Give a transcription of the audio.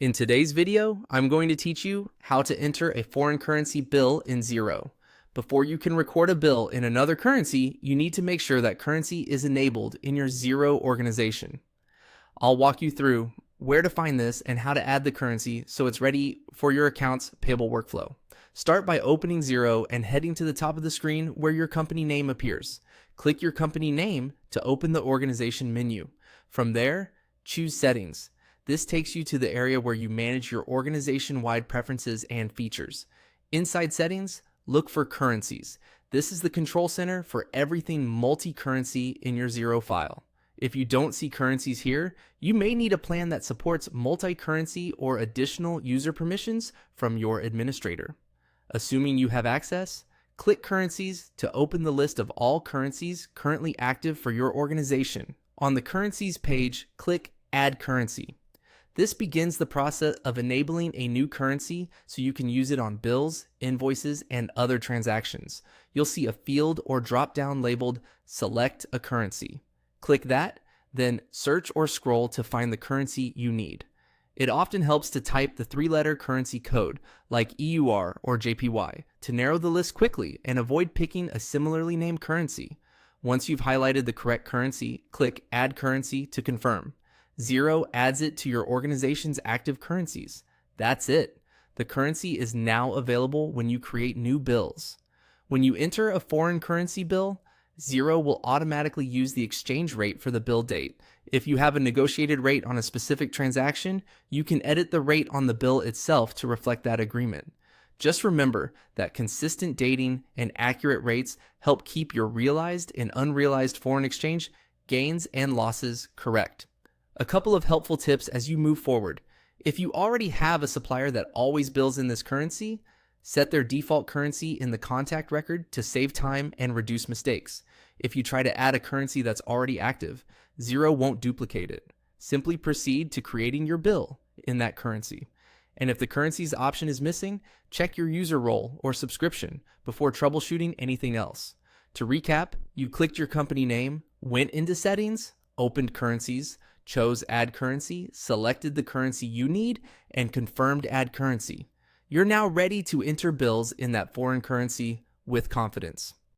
In today's video, I'm going to teach you how to enter a foreign currency bill in Xero. Before you can record a bill in another currency, you need to make sure that currency is enabled in your Xero organization. I'll walk you through where to find this and how to add the currency so it's ready for your account's payable workflow. Start by opening Xero and heading to the top of the screen where your company name appears. Click your company name to open the organization menu. From there, choose Settings. This takes you to the area where you manage your organization-wide preferences and features. Inside Settings, look for Currencies. This is the control center for everything multi-currency in your Xero file. If you don't see currencies here, you may need a plan that supports multi-currency or additional user permissions from your administrator. Assuming you have access, click Currencies to open the list of all currencies currently active for your organization. On the Currencies page, click Add Currency. This begins the process of enabling a new currency so you can use it on bills, invoices, and other transactions. You'll see a field or drop-down labeled Select a Currency. Click that, then search or scroll to find the currency you need. It often helps to type the three-letter currency code, like EUR or JPY, to narrow the list quickly and avoid picking a similarly named currency. Once you've highlighted the correct currency, click Add Currency to confirm. Xero adds it to your organization's active currencies. That's it. The currency is now available when you create new bills. When you enter a foreign currency bill, Xero will automatically use the exchange rate for the bill date. If you have a negotiated rate on a specific transaction, you can edit the rate on the bill itself to reflect that agreement. Just remember that consistent dating and accurate rates help keep your realized and unrealized foreign exchange gains and losses correct. A couple of helpful tips as you move forward. If you already have a supplier that always bills in this currency, set their default currency in the contact record to save time and reduce mistakes. If you try to add a currency that's already active, Xero won't duplicate it. Simply proceed to creating your bill in that currency. And if the currencies option is missing, check your user role or subscription before troubleshooting anything else. To recap, you clicked your company name, went into Settings, opened Currencies, chose Add Currency, selected the currency you need, and confirmed Add Currency. You're now ready to enter bills in that foreign currency with confidence.